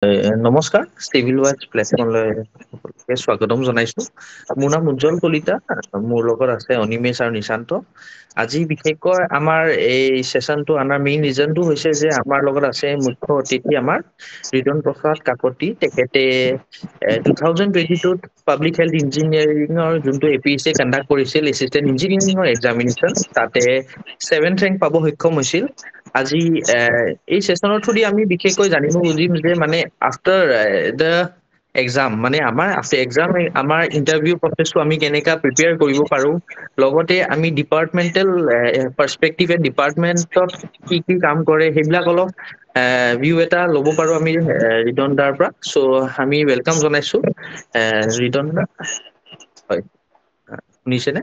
নমস্কাৰ civil wise প্লেটফৰ্মলৈ সকলোকে স্বাগতম জনাইছো। মোৰ নাম উজ্জ্বল কলিতা। মোৰ লগত আছে অনিমেষ আৰু নিশান্ত। আজি বিশেষকৈ আমাৰ এই চেচনটো আমাৰ মেইন ৰিজনটো হৈছে যে আমাৰ লগত আছে মুখ্য অতিথি আমাৰ ৰিদন প্ৰসাদ কাকতি। তেখেতে 2022ত পাব্লিক হেল্থ ইঞ্জিনিয়াৰিঙৰ যোনটো APSC কণ্ডাক্ট কৰিছিল এছিষ্টেণ্ট ইঞ্জিনিয়াৰিঙৰ এক্সামিনেশ্যন, তাতে 7th ৰেংক পাব সক্ষম হৈছিল। আজি এই চেচনৰ থ্ৰুদি আমি বিশেষকৈ জানিব বুজিম যে মানে আফটাৰ দ্য এক্সাম মানে আমাৰ এক্সাম আমাৰ ইণ্টাৰভিউ প্ৰচেছটো আমি কেনেকা প্ৰিপেয়াৰ কৰিব পাৰো, লগতে আমি ডিপাৰ্টমেণ্টেল পাৰ্চপেক্টিভ ডিপাৰ্টমেণ্টত কি কি কাম কৰে সেইবিলাক অলপ ভিউ এটা ল'ব পাৰো আমি ৰিদন দাৰ পৰা। চ' আমি ৱেলকাম জনাইছো ৰিদন দা। হয়, শুনিছেনে?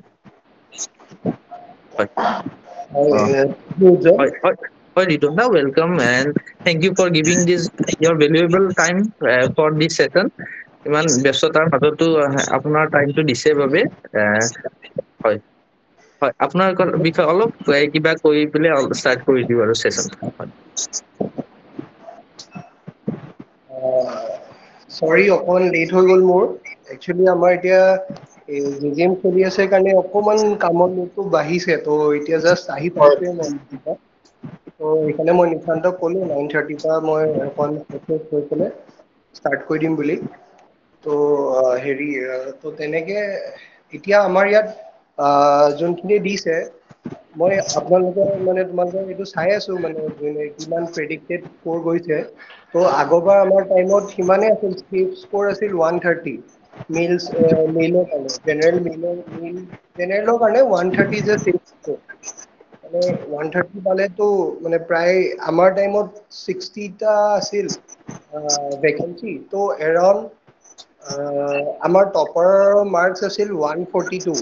হয়। Hi, অ Pooja. হয় হয় হয় ৰিদন দা, welcome and thank you for giving this your valuable time for this session। ইমান ব্যস্ততাৰ মাজতো আপোনাৰ টাইমটো দিছে বাবে হয় হয় আপোনাৰ বিষয়ে অলপ কিবা কৰি পেলাই ষ্টাৰ্ট কৰি দিওঁ আৰু চেচনটো। হয় চৰি অকমান লেট হৈ গ'ল মোৰ। একচুৱেলি আমাৰ এতিয়া জিজিএম চলি আছে কাৰণে অকমান কামৰ লোডটো বাঢ়িছে, ত' এতিয়া জাষ্ট আহি পাইছোৱে মই। ত' সেইকাৰণে মই নিশান্তক ক'লো 9:30 পৰা মই অকণ হৈ পেলাই ষ্টাৰ্ট কৰি দিম বুলি। ত' হেৰি ত' তেনেকে এতিয়া আমাৰ ইয়াত যোনখিনি দিছে, মই আপোনালোকে মানে তোমালোকৰ এইটো চাই আছো মানে কিমান প্ৰেডিক্টেড স্ক'ৰ গৈছে। ত' আগৰবাৰ আমাৰ টাইমত সিমানে আছিল, স্ক'ৰ আছিল 130 মেইলৰ কাৰণে, জেনেৰেলৰ কাৰণে 130 যে মানে 130 পালেতো মানে প্ৰায় আমাৰ টাইমত 60টা আছিল ভেকেঞ্চি। ত' এৰাউণ্ড আমাৰ টপাৰ মাৰ্কছ আছিল 142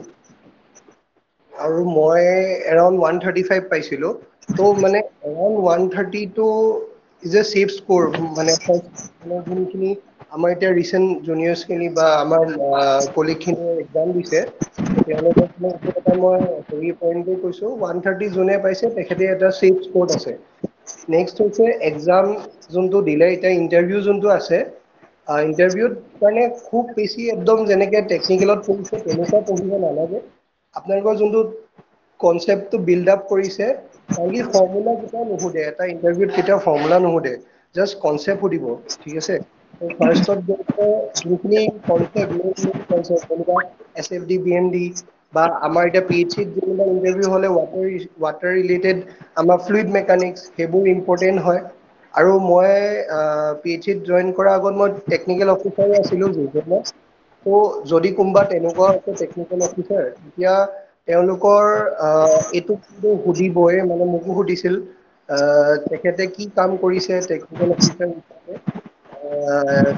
আৰু মই এৰাউণ্ড 135 পাইছিলো। ত' মানে around 132 is a safe score. মানে যোনখিনি আমাৰ এতিয়া ৰিচেণ্ট জুনিয়ৰ্ছ খিনি বা আমাৰ কলিগ খিনিয়ে এক্সাম দিছে, তেওঁলোকক মই হেৰি পইণ্টটো কৈছো, 130 যোনে পাইছে তেখেতে এটা ছেফ স্ক'ৰ আছে। নেক্সট হৈছে এক্সাম যোনটো দিলে, এতিয়া ইণ্টাৰভিউ যোনটো আছে, ইণ্টাৰভিউত কাৰণে খুব বেছি একদম যেনেকে টেকনিকেলত পঢ়িছে তেনেকুৱা পঢ়িব নালাগে। আপোনালোকৰ যোনটো কনচেপ্টটো বিল্ড আপ কৰিছে, খালি ফৰ্মুলা কেতিয়াও নুসুধে, এটা ইণ্টাৰভিউত কেতিয়াও ফৰ্মুলা নুসুধে, জাষ্ট কনচেপ্ট সুধিব। ঠিক আছে, ফাৰ্ষ্টত যোনখিনি কনচেপ্ট যেনেকা SFD, BMD বা আমাৰ এতিয়া PHC যেনিবা ইণ্টাৰভিউ হ'লে ৱাটাৰ ৰিলেটেড আমাৰ ফ্লুইড মেকানিক্স সেইবোৰ ইম্পৰ্টেণ্ট হয়। আৰু মই PHCত জইন কৰাৰ আগত মই টেকনিকেল অফিচাৰো আছিলো জিজেমত। ত' যদি কোনোবা তেনেকুৱা আছে টেকনিকেল অফিচাৰ, তেতিয়া তেওঁলোকৰ এইটো সুধিবই, মানে মোকো সুধিছিল তেখেতে কি কাম কৰিছে টেকনিকেল অফিচাৰ হিচাপে,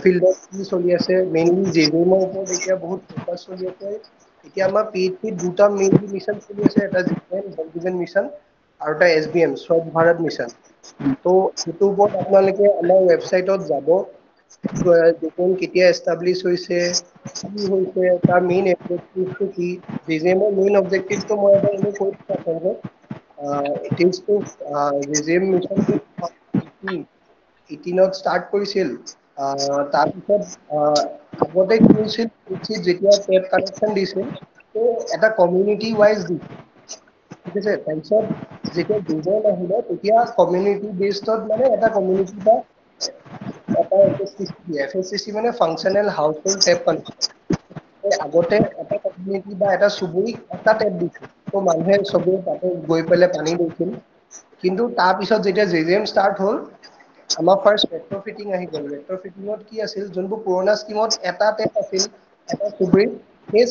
ফিল্ডত কি চলি আছে, মেইনলি জেডিএমৰ ওপৰত এতিয়া বহুত ফকাছ চলি আছে। এতিয়া আমাৰ PHCত দুটা মেইনলি মিছন চলি আছে, এটা জল জীৱন মিছন আৰু এটা SBM স্বচ্ছ ভাৰত মিছন। ত' সেইটোৰ ওপৰত আপোনালোকে আমাৰ ৱেবচাইটত যাব, কেতিয়া এষ্টাব্লিছ হৈছে, কি হৈছে, তাৰ মেইন অবজেক্টিভটো কি। জিজিএমৰ মেইন অবজেক্টিভটো মই এবাৰ এনেই কৈ দিছো আপোনালোকক। জিজিএম মিছনটো 2018ত ষ্টাৰ্ট কৰিছিল। তাৰপিছত আগতে কি হৈছিল, যেতিয়া টেপ কানেকচন দিছিল, ত' এটা কমিউনিটি ৱাইজ দিছিল। ঠিক আছে, তাৰপিছত যেতিয়া ডিজাইন আহিলে, তেতিয়া কমিউনিটি বেচডত মানে এটা কমিউনিটি বা এটা FHCC মানে functional household tap connection. আগতে এটা কমিউনিটি বা এটা চুবুৰীক এটা টেপ দিছিল, ত' মানুহে চবেই তাতে গৈ পেলাই পানী লৈছিল। কিন্তু তাৰ পিছত যেতিয়া JJM ষ্টাৰ্ট হ'ল, আমাৰ ফাৰ্ষ্ট ৰেট্ৰফিটিং আহি গ'ল। ৰেট্ৰফিটিঙত কি আছিল, যোনবোৰ পুৰণা স্কিমত এটা টেপ আছিল এটা চুবুৰীত, সেই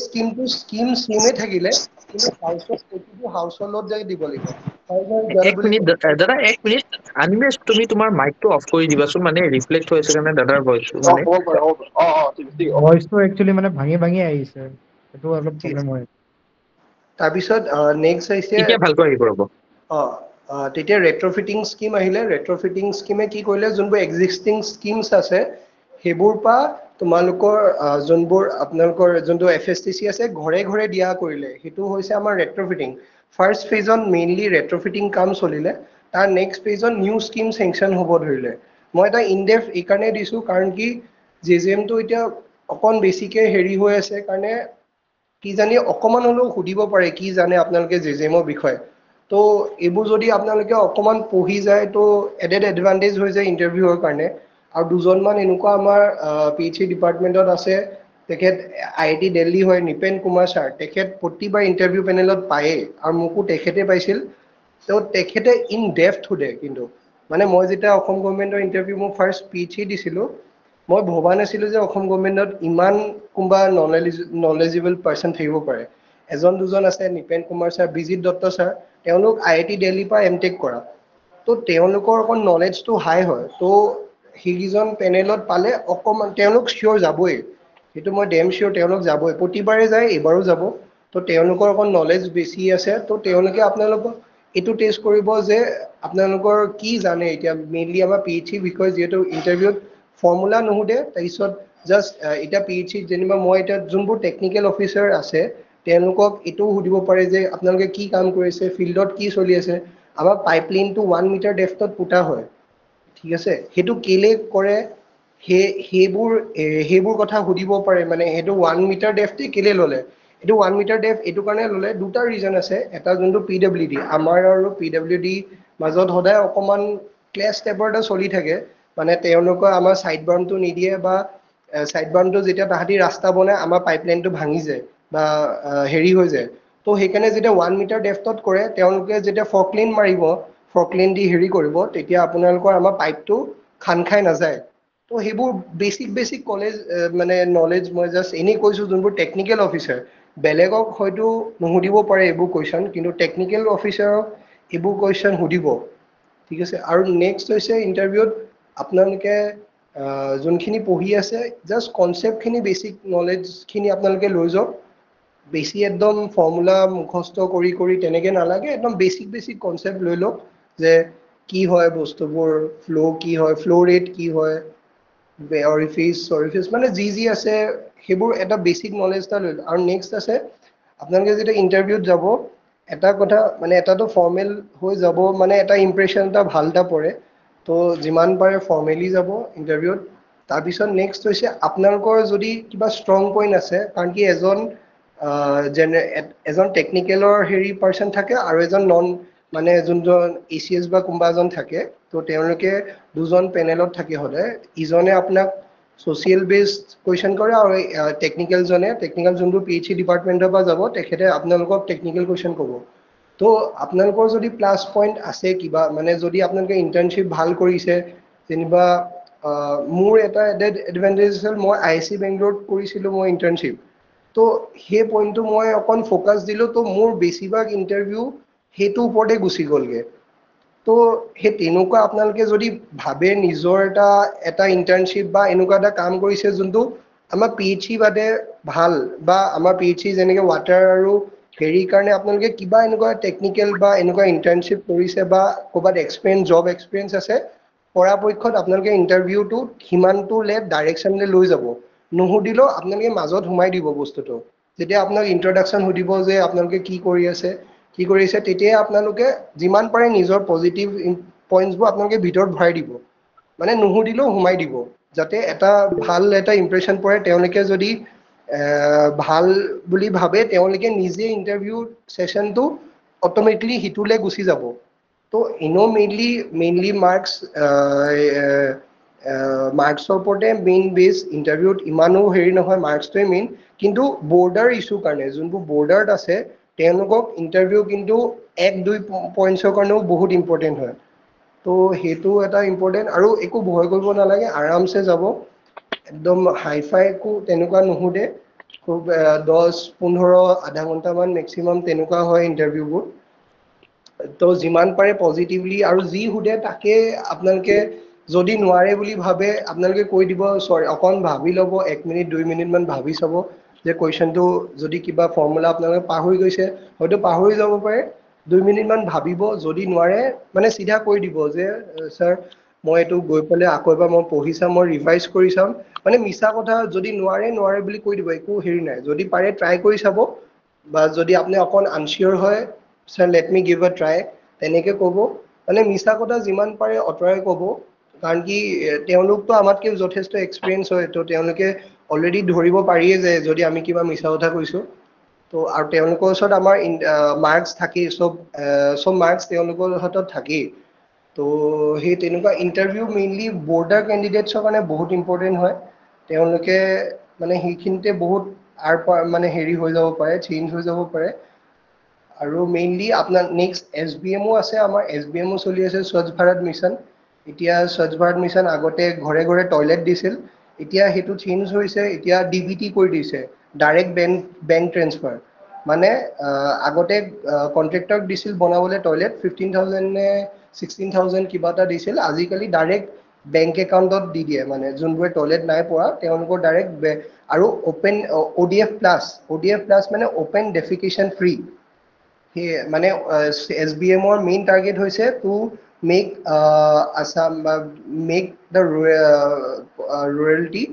স্কিম ছেমে থাকিলে, কিন্তু প্ৰতিটো হাউচহোল্ডত যাই দিব লাগিব। জল এক বুলি মিনিট দাদা, এক মিনিট। আনিমেষ, তুমি তোমাৰ মাইকটো অফ কৰি দিবাচোন, মানে ৰিফ্লেক্ট হৈ আছে কাৰণে দাদাৰ ভইচটো মানে হ'ব পাৰে, হ'ব পাৰে। ঠিক আছে, ঠিক আছে। ভইচটো একচুৱেলি মানে ভাঙি ভাঙি আহিছে, সেইটো অলপ প্ৰব্লেম হয়। তাৰপিছত নেক্সট আহিছে এতিয়া ভালকৈ আহিব ৰ'ব। তেতিয়া ৰেট্ৰফিটিং স্কিম আহিলে। ৰেট্ৰফিটিং স্কিমে কি কৰিলে, যোনবোৰ এক্সিষ্টিং স্কিমছ আছে সেইবোৰ পৰা তোমালোকৰ যোনবোৰ আপোনালোকৰ যোনটো FHTC আছে, ঘৰে ঘৰে দিয়া কৰিলে। সেইটো হৈছে আমাৰ ৰেট্ৰফিটিং। ফাৰ্ষ্ট ফেজত মেইনলি ৰেট্ৰফিটিং কাম চলিলে। তাৰ নেক্সট ফেজত নিউ স্কিম চেংচন হ'ব ধৰিলে। মই এটা ইনডেপথ এইকাৰণে দিছোঁ কাৰণ কি জেজেমটো এতিয়া অকণ বেছিকে হেৰি হৈ আছে কাৰণে কি জানি অকমান হ'লেও সুধিব পাৰে কি জানে আপোনালোকে জেজেমৰ বিষয়ে তো এইবোৰ যদি আপোনালোকে অকমান পঢ়ি যায় তো এডেড এডভান্টেজ হৈ যায় ইণ্টাৰভিউৰ কাৰণে আৰু দুজনমান এনেকুৱা আমাৰ PhD ডিপাৰ্টমেণ্টত আছে তেখেত IIT দিল্লী হয় নিপেন কুমাৰ ছাৰ তেখেত প্ৰতিবাৰ ইণ্টাৰভিউ পেনেলত পায়েই আৰু মোকো তেখেতে পাইছিল তো তেখেতে ইন ডেপথ সোধে কিন্তু মানে মই যেতিয়া অসম গভৰ্ণমেণ্টৰ ইণ্টাৰভিউ মোৰ ফাৰ্ষ্ট PhD দিছিলোঁ মই ভবা নাছিলোঁ যে অসম গভৰ্ণমেণ্টত ইমান কোনোবা নলেজেবল পাৰ্চন থাকিব পাৰে এজন দুজন আছে নিপেন কুমাৰ ছাৰ বিজিত দত্ত ছাৰ তেওঁলোক IIT দিল্লীৰ পৰা এমটেক কৰা তো তেওঁলোকৰ অকণ নলেজটো হাই হয় তো সেইকেইজন পেনেলত পালে অকণমান তেওঁলোক চিয়'ৰ যাবই সেইটো মই ডেম চিয়'ৰ তেওঁলোক যাবই প্ৰতিবাৰে যায় এইবাৰো যাব তো তেওঁলোকৰ অকণ নলেজ বেছি আছে তো তেওঁলোকে আপোনালোকক এইটো টেষ্ট কৰিব যে আপোনালোকৰ কি জানে এতিয়া মেইনলি আমাৰ PhD বিষয়ে যিহেতু ইণ্টাৰভিউত ফৰ্মুলা নুসুধে তাৰপিছত জাষ্ট এতিয়া PhD যেনিবা মই এতিয়া যোনবোৰ টেকনিকেল অফিচাৰ আছে তেওঁলোকক এইটোও সুধিব পাৰে যে আপোনালোকে কি কাম কৰিছে ফিল্ডত কি চলি আছে আমাৰ পাইপলাইনটো 1 মিটাৰ ডেফটত পুতা হয় ঠিক আছে সেইটো কেলে কৰে সেইবোৰ কথা সুধিব পাৰে মানে সেইটো 1 মিটাৰ ডেফটে কেলে ল'লে এইটো 1 মিটাৰ ডেফ এইটো কাৰণে ল'লে দুটা ৰিজন আছে এটা যোনটো PWD আমাৰ আৰু PWD মাজত সদায় অকমান ক্লেছ টাইপৰ এটা চলি থাকে মানে তেওঁলোকৰ আমাৰ চাইড বাউণ্ডটো নিদিয়ে বা চাইড বাউণ্ডটো যেতিয়া তাহাঁতি ৰাস্তা বনাই আমাৰ পাইপলাইনটো ভাঙি যায় বা হেৰি হৈ যায় তো সেইকাৰণে যেতিয়া 1 মিটাৰ ডেফটত কৰে তেওঁলোকে যেতিয়া ফকলেন মাৰিব ফকলেন দি হেৰি কৰিব তেতিয়া আপোনালোকৰ আমাৰ পাইপটো খান খাই নাযায় তো সেইবোৰ বেছিক কলেজ মানে নলেজ মই জাষ্ট এনেই কৈছোঁ যোনবোৰ টেকনিকেল অফিচাৰ বেলেগক হয়তো নুসুধিব পাৰে এইবোৰ কুৱেশ্যন কিন্তু টেকনিকেল অফিচাৰক এইবোৰ কুৱেশ্যন সুধিব ঠিক আছে আৰু নেক্সট হৈছে ইণ্টাৰভিউত আপোনালোকে যোনখিনি পঢ়ি আছে জাষ্ট কনচেপ্টখিনি বেছিক নলেজখিনি আপোনালোকে লৈ যাওক বেছি একদম ফৰ্মুলা মুখস্থ কৰি তেনেকৈ নালাগে একদম বেছিক কনচেপ্ট লৈ লওক যে কি হয় বস্তুবোৰ কি হয় ফ্ল' ৰেট কি হয় অৰিফিচ মানে যি আছে সেইবোৰ এটা বেছিক নলেজ এটা লৈ লওক আৰু নেক্সট আছে আপোনালোকে যেতিয়া ইণ্টাৰভিউত যাব এটা কথা মানে এটাতো ফৰ্মেল হৈ যাব মানে এটা ইমপ্ৰেশ্যন এটা ভাল এটা পৰে তো যিমান পাৰে ফৰ্মেলি যাব ইণ্টাৰভিউত তাৰপিছত নেক্সট হৈছে আপোনালোকৰ যদি কিবা ষ্ট্ৰং পইণ্ট আছে কাৰণ কি এজন টেকনিকেলৰ হেৰি পাৰ্চন থাকে আৰু এজন নন মানে যোনজন ACS বা কোনোবা এজন থাকে তো তেওঁলোকে দুজন পেনেলত থাকে সদায় ইজনে আপোনাক ছ'চিয়েল বেছড কুৱেশ্যন কৰে আৰু টেকনিকেল যোনটো PhD ডিপাৰ্টমেণ্টৰ পৰা যাব তেখেতে আপোনালোকক টেকনিকেল কুৱেশ্যন ক'ব তো আপোনালোকৰ যদি প্লাছ পইণ্ট আছে কিবা মানে যদি আপোনালোকে ইণ্টাৰ্ণশ্বিপ ভাল কৰিছে যেনিবা মোৰ এটা এডভান্টেজ হ'ল মই IIC বেংগলোৰত কৰিছিলোঁ মই ইণ্টাৰ্ণশ্বিপ তো সেই পইণ্টটো মই অকণ ফ'কাছ দিলোঁ তো মোৰ বেছিভাগ ইণ্টাৰভিউ সেইটো ওপৰতে গুচি গ'লগৈ তো সেই তেনেকুৱা আপোনালোকে যদি ভাবে নিজৰ এটা ইণ্টাৰ্ণশ্বিপ বা এনেকুৱা এটা কাম কৰিছে যোনটো আমাৰ PhD বাদে ভাল বা আমাৰ PhD যেনেকৈ ৱাটাৰ আৰু হেৰিৰ কাৰণে আপোনালোকে কিবা এনেকুৱা টেকনিকেল বা এনেকুৱা ইণ্টাৰ্ণশ্বিপ কৰিছে বা ক'ৰবাত জব এক্সপিৰিয়েঞ্চ আছে পৰাপক্ষত আপোনালোকে ইণ্টাৰভিউটোত সিমানটো ডাইৰেকশ্যনলৈ লৈ যাব নুসুধিলেও আপোনালোকে মাজত সোমাই দিব বস্তুটো যেতিয়া আপোনাক ইন্ট্ৰডাকশ্যন সুধিব যে আপোনালোকে কি কৰি আছে তেতিয়া আপোনালোকে যিমান পাৰে নিজৰ পজিটিভ পইণ্টছবোৰ আপোনালোকে ভিতৰত ভৰাই দিব মানে নুসুধিলেও সোমাই দিব যাতে এটা ভাল এটা ইমপ্ৰেশ্যন পৰে তেওঁলোকে যদি ভাল বুলি ভাবে তেওঁলোকে নিজে ইণ্টাৰভিউ ছেশ্যনটো অট'মেটিকলি সিটোলৈ গুচি যাব তো এনেও মেইনলি মাৰ্কছৰ ওপৰতে মেইন বেছ ইণ্টাৰভিউত ইমানো হেৰি নহয় মাৰ্কছটোৱে মেইন কিন্তু বৰ্ডাৰ ইছ্যুৰ কাৰণে যোনবোৰ বৰ্ডাৰত আছে তেওঁলোকক ইণ্টাৰভিউ কিন্তু 1-2 পইণ্টছৰ কাৰণেও বহুত ইম্পৰ্টেণ্ট হয় তো সেইটো এটা ইম্পৰ্টেণ্ট আৰু একো ভয় কৰিব নালাগে আৰামছে যাব একদম হাইফাই একো তেনেকুৱা নুসুধে খুব 10-15 আধা ঘণ্টামান মেক্সিমাম তেনেকুৱা হয় ইণ্টাৰভিউবোৰ তো যিমান পাৰে পজিটিভলি আৰু যি সোধে তাকে আপোনালোকে যদি নোৱাৰে বুলি ভাবে আপোনালোকে কৈ দিব চৰি অকণ ভাবি ল'ব 1 মিনিট 2 মিনিটমান ভাবি চাব যে কুৱেশ্যনটো যদি কিবা ফৰ্মুলা আপোনালোকে পাহৰি গৈছে হয়তো পাহৰি যাব পাৰে 2 মিনিটমান ভাবিব যদি নোৱাৰে মানে চিধা কৈ দিব যে ছাৰ মই এইটো গৈ পেলাই আকৌ এবাৰ মই পঢ়ি চাম মই ৰিভাইজ কৰি চাম মানে মিছা কথা যদি নোৱাৰে বুলি কৈ দিব একো হেৰি নাই যদি পাৰে ট্ৰাই কৰি চাব বা যদি আপুনি অকণ আনচিয়'ৰ হয় sir let me give a try তেনেকৈ ক'ব মানে মিছা কথা যিমান পাৰে আঁতৰাই ক'ব কাৰণ কি তেওঁলোকতো আমাতকৈ যথেষ্ট এক্সপিৰিয়েঞ্চ হয়, তো তেওঁলোকে অলৰেডি ধৰিব পাৰিয়ে যে যদি আমি কিবা মিছা কথা কৈছোঁ। তো আৰু তেওঁলোকৰ ওচৰত আমাৰ মাৰ্কছ থাকেই, চব মাৰ্কছ তেওঁলোকৰ হাতত থাকেই। তো সেই তেনেকুৱা ইণ্টাৰভিউ মেইনলি বৰ্ডাৰ কেণ্ডিডেটছৰ কাৰণে বহুত ইম্পৰ্টেণ্ট হয়। তেওঁলোকে মানে সেইখিনিতে বহুত মানে হেৰি হৈ যাব পাৰে, চেঞ্জ হৈ যাব পাৰে। আৰু মেইনলি আপোনাৰ নেক্সট SBMও আছে, আমাৰ SBMও চলি আছে, স্বচ্ছ ভাৰত মিছন। এতিয়া স্বচ্ছ ভাৰত মিছন আগতে ঘৰে ঘৰে টয়লেট দিছিল, এতিয়া সেইটো চেঞ্জ হৈছে, এতিয়া DBT কৰি দিছে, ডাইৰেক্ট বেংক ট্ৰেন্সফাৰ। মানে আগতে কন্ট্ৰেক্টৰক দিছিল বনাবলৈ টয়লেট, 15,000 নে 16,000 কিবা এটা দিছিল, আজিকালি ডাইৰেক্ট বেংক একাউণ্টত দি দিয়ে। মানে যোনবোৰে টয়লেট নাই পোৱা তেওঁলোকৰ ডাইৰেক্ট আৰু অপেন ODF প্লাছ মানে অপেন ডেফিকেশ্যন ফ্ৰী। সেই মানে SBMৰ মেইন টাৰ্গেট হৈছে to make Assam make the rurality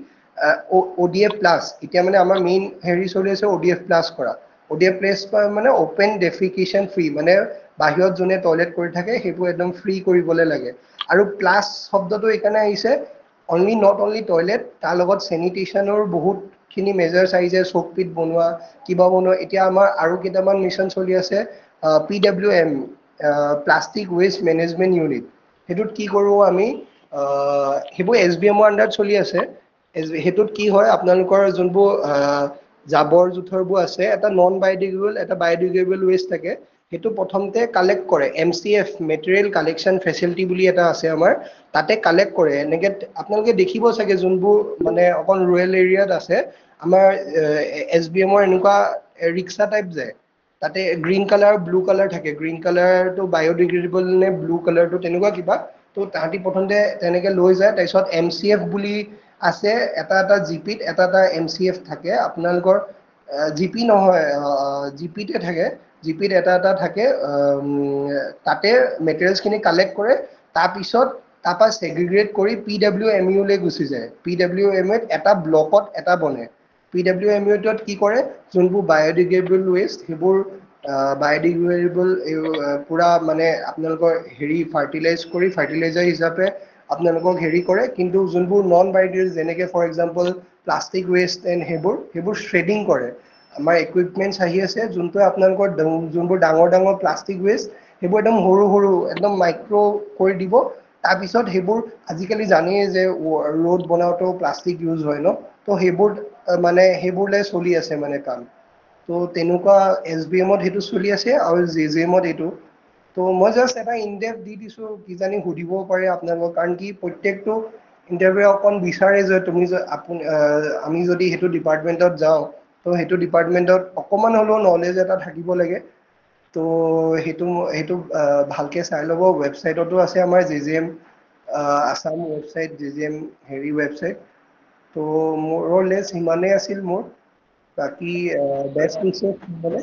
ODF plus. এতিয়া মানে আমাৰ মেইন হেৰি চলি আছে ODF প্লাছ কৰা। ODF প্লাছ মানে অপেন ডেফিকেশ্যন ফ্ৰী, মানে বাহিৰত যোনে টয়লেট কৰি থাকে সেইবোৰ একদম ফ্ৰী কৰিবলৈ লাগে। আৰু প্লাছ শব্দটো এইকাৰণে আহিছে, নট অনলি টয়লেট, তাৰ লগত চেনিটেশ্যনৰ বহুতখিনি মেজাৰ্ছ আহিছে, চকপিট বনোৱা, কিবা বনোৱা। এতিয়া আমাৰ আৰু কেইটামান মিছন চলি আছে, PWM plastic waste management unit. সেইটোত কি কৰোঁ আমি, সেইবোৰ SBMৰ আণ্ডাৰত চলি আছে। সেইটোত কি হয়, আপোনালোকৰ যোনবোৰ জাবৰ জোথৰবোৰ আছে, এটা নন বায়'ডিগ্ৰেডেবল এটা বায়'ডিগ্ৰেডেবল ৱেষ্ট থাকে। সেইটো প্ৰথমতে কালেক্ট কৰে, MCF মেটেৰিয়েল কালেকশ্যন ফেচিলিটি বুলি এটা আছে আমাৰ, তাতে কালেক্ট কৰে। এনেকে আপোনালোকে দেখিব চাগে যোনবোৰ মানে অকল ৰুৰেল এৰিয়াত আছে, আমাৰ SBMৰ এনেকুৱা ৰিক্সা টাইপ যায়, তাতে গ্ৰীণ কালাৰ ব্লু কালাৰ থাকে, গ্ৰীণ কালাৰটো বায়'ডিগ্ৰেডেবল নে ব্লু কালাৰটো তেনেকুৱা কিবা। তো তাহাঁতি প্ৰথমতে তেনেকে লৈ যায়, তাৰপিছত MCF বুলি আছে, এটা এটা জিপিত এটা এটা MCF থাকে। আপোনালোকৰ জিপি নহয়, জিপিতে থাকে, জিপিত এটা এটা থাকে। তাতে মেটেৰিয়েলছখিনি কালেক্ট কৰে, তাৰপিছত তাৰপৰা ছেগ্ৰিগেট কৰি PWMU লৈ গুচি যায়। PWMUত এটা ব্লকত এটা বনে। PWMUত কি কৰে, যোনবোৰ বায়'ডিগ্ৰেডেবল ৱেষ্ট সেইবোৰ বায়'ডিগ্ৰেডেবল পুৰা মানে আপোনালোকৰ হেৰি ফাৰ্টিলাইজাৰ হিচাপে আপোনালোকক হেৰি কৰে। কিন্তু যোনবোৰ নন বায়'ডিগ্ৰেডেবল, যেনেকে for example plastic waste and সেইবোৰ শ্ৰেডিং কৰে। আমাৰ ইকুইপমেণ্টছ আহি আছে, যোনটোৱে আপোনালোকৰ যোনবোৰ ডাঙৰ ডাঙৰ প্লাষ্টিক ৱেষ্ট সেইবোৰ একদম সৰু সৰু একদম মাইক্ৰ' কৰি দিব। তাৰপিছত সেইবোৰ আজিকালি জানেই যে ৰোড বনাওঁতেও প্লাষ্টিক ইউজ হয় ন, তো সেইবোৰলে চলি আছে মানে কাম। তো তেনেকুৱা SBMত সেইটো চলি আছে, আৰু JJMত এইটো। তো মই জাষ্ট এটা ইনডেপথ দি দিছোঁ, কিজানি সুধিব পাৰে আপোনালোকক। কাৰণ কি প্ৰত্যেকটো ইণ্টাৰভিউ অকণ বিচাৰে যে আমি যদি সেইটো ডিপাৰ্টমেণ্টত যাওঁ, তো সেইটো ডিপাৰ্টমেণ্টত অকণমান হ'লেও নলেজ এটা থাকিব লাগে। তো সেইটো ভালকে চাই ল'ব। ৱেবছাইটতো আছে আমাৰ JJM আছাম ৱেবছাইট, JJM হেৰি ৱেবছাইট। তো মোৰলেছ সিমানেই আছিল মোৰ। বাকী বেষ্ট উইচেছ মানে।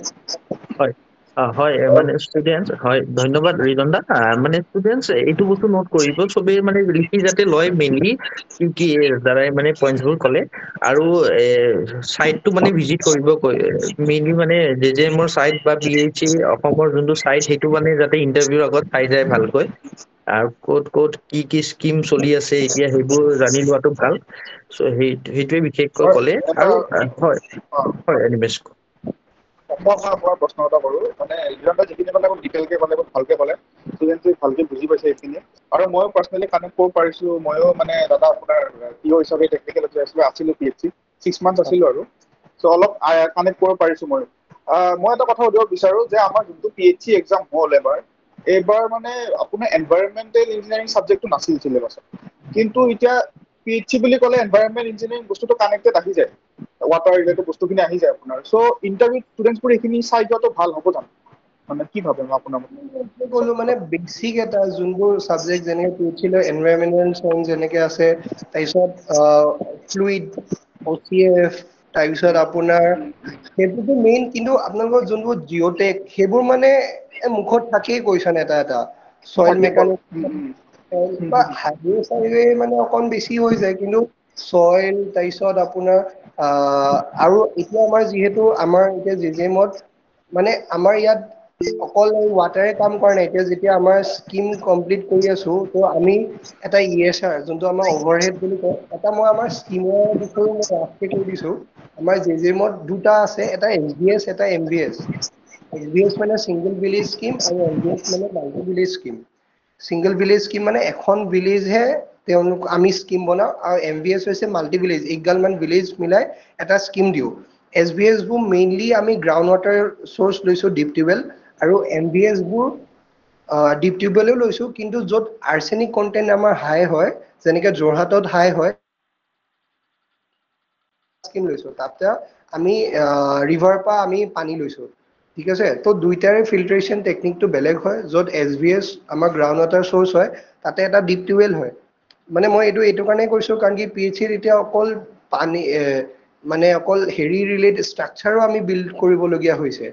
হয় হয়, মানে ষ্টুডেণ্টছ, হয় ধন্যবাদ ৰিজন দা। মানে ষ্টুডেণ্টছ এইটো বস্তু নোট কৰিব, চবেই মানে লিখি যাতে লয় মেইনলি কি কি দ্বাৰাই মানে পইণ্টছবোৰ ক'লে। আৰু চাইটটো মানে ভিজিট কৰিব মেইনলি, মানে JJMৰ চাইট বা PHE অসমৰ যোনটো চাইট, সেইটো মানে যাতে ইণ্টাৰভিউৰ আগত চাই যায় ভালকৈ। আৰু ক'ত ক'ত কি কি স্কিম চলি আছে এতিয়া সেইবোৰ জানি লোৱাটো ভাল। চ' সেইটোৱে বিশেষকৈ ক'লে। এটা আৰু হয় অ হয় এনিমেছ। মই আপোনাৰ প্ৰশ্ন এটা কৰোঁ। মানে ইজনে যিখিনি ক'লে ডিটেইলকে ক'লে, ভালকে ক'লে, ষ্টুডেণ্টে ভালকে বুজি পাইছে এইখিনি। আৰু ময়ো পাৰ্চনেলি কানেক্ট কৰিব পাৰিছোঁ। ময়ো মানে দাদা আপোনাৰ PO হিচাপে টেকনিকেল আছিলোঁ PHC 6 মান্থছ আছিলোঁ আৰু। চ' অলপ কানেক্ট কৰিব পাৰিছোঁ ময়ো। মই এটা কথা সুধিব বিচাৰোঁ যে আমাৰ যোনটো PHC এক্সাম হ'ল এইবাৰ মানে আপোনাৰ এনভাইৰনমেণ্টেল ইঞ্জিনিয়াৰিং ছাবজেক্টটো নাছিল চিলেবাছত। কিন্তু এতিয়া PHC বুলি ক'লে এনভাইৰনমেণ্ট ইঞ্জিনিয়াৰিং বস্তুটো কানেক্টেড আহি যায়, ৱাটাৰ ৰিলেটেড বস্তুখিনি আহি যায় আপোনাৰ। চ' ইণ্টাৰভিউত ষ্টুডেণ্টছবোৰ এইখিনি চাই যোৱাটো ভাল হ'ব জানো? মানে কি ভাবে আপোনাৰ মতে? ক'লো মানে বেছিক এটা যোনবোৰ ছাবজেক্ট যেনেকে PHC লৈ এনভাইৰনমেণ্টেল চায়েন্স যেনেকে আছে, তাৰপিছত ফ্লুইড, OCF, তাৰপিছত আপোনাৰ সেইবোৰতো মেইন। কিন্তু আপোনালোকৰ যোনবোৰ জিঅ'টেক সেইবোৰ মানে মুখত থাকেই কুৱেশ্যন এটা এটা। চইল থাকিব মেকানিক্স বা হাইৱে চাইৱে মানে অকণ বেছি হৈ যায়। কিন্তু চইল, তাৰপিছত আপোনাৰ আৰু এতিয়া আমাৰ যিহেতু আমাৰ এতিয়া JJMত মানে আমাৰ ইয়াত অকল ৱাটাৰে কাম কৰা নাই এতিয়া যেতিয়া আমাৰ স্কিম কমপ্লিট কৰি আছো তো আমি এটা ESR যোনটো আমাৰ অভাৰহেড বুলি কয় এটা মই আমাৰ স্কিমৰ বিষয়ে মই ৰাফকে কৈ দিছো আমাৰ জেজেমত দুটা আছে এটা SBS এটা MVS SBS মানে সিঙ্গল ভিলেজ স্কিম আৰু MVS মানে multi village scheme single village scheme মানে এখন ভিলেজ হে তেওঁলোক আমি স্কিম বনাও আৰু MVS হৈছে মাল্টি ভিলেজ একগালমান ভিলেজ মিলাই এটা স্কিম দিও SBS বোৰ মেইনলি আমি গ্ৰাউণ্ড ৱাটাৰ সোৰ্স লৈছো ডিপ টিউবেল আৰু MVS বোৰ ডিপ টিউবেলো লৈছো কিন্তু য'ত আৰ্ছেনিক কন্টেন্ট আমাৰ হাই হয় যেনেকে যোৰহাটত হাই হয় স্কিম লৈছো তাতে আমি ৰিভাৰ পৰা আমি পানী লৈছো ঠিক আছে তো দুইটাৰে ফিল্ট্ৰেশ্যন টেকনিকটো বেলেগ হয় য'ত SBS আমাৰ গ্ৰাউণ্ড ৱাটাৰ সোৰ্স হয় তাতে এটা ডিপ টিউবেল হয় মানে মই এইটো কাৰণে কৈছো কাৰণ কি PHC এতিয়া অকল পানী মানে অকল হেৰি ৰিলেটেড ষ্ট্ৰাকচাৰো আমি বিল্ড কৰিবলগীয়া হৈছে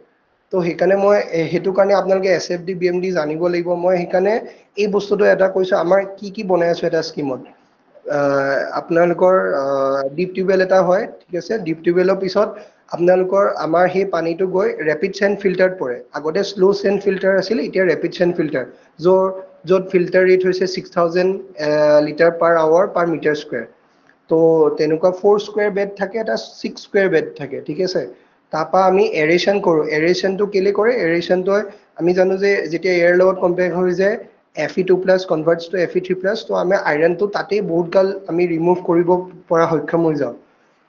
তো সেইকাৰণে মই সেইটো কাৰণে আপোনালোকে SFD BMD জানিব লাগিব মই সেইকাৰণে এই বস্তুটো এটা কৈছো আমাৰ কি বনাই আছো এটা স্কিমত আপোনালোকৰ ডিপ টিউবেল এটা হয় ঠিক আছে ডিপ টিউবেলৰ পিছত আপোনালোকৰ আমাৰ সেই পানীটো গৈ ৰেপিড চেণ্ড ফিল্টাৰত পৰে আগতে শ্ল' চেণ্ড ফিল্টাৰ আছিল এতিয়া ৰেপিড চেণ্ড ফিল্টাৰ য'ত ফিল্টাৰ ৰেট হৈছে 6000 লিটাৰ পাৰ আৱাৰ পাৰ মিটাৰ স্কুৱেৰ তো তেনেকুৱা 4 স্কুৱেৰ বেড থাকে এটা 6 স্কুৱেৰ বেড থাকে ঠিক আছে তাৰপা আমি এৰেশ্যন কৰো এৰেশ্যনটো কেলে কৰে এৰেশ্যনটো আমি জানো যে যেতিয়া এয়াৰ লগত কম্পেয়াৰ হৈ যায় Fe2+ কনভাৰ্টছ টু Fe3+ তো আমি আইৰণটো তাতেই বহুত গাল আমি ৰিমুভ কৰিব পৰা সক্ষম হৈ যাওঁ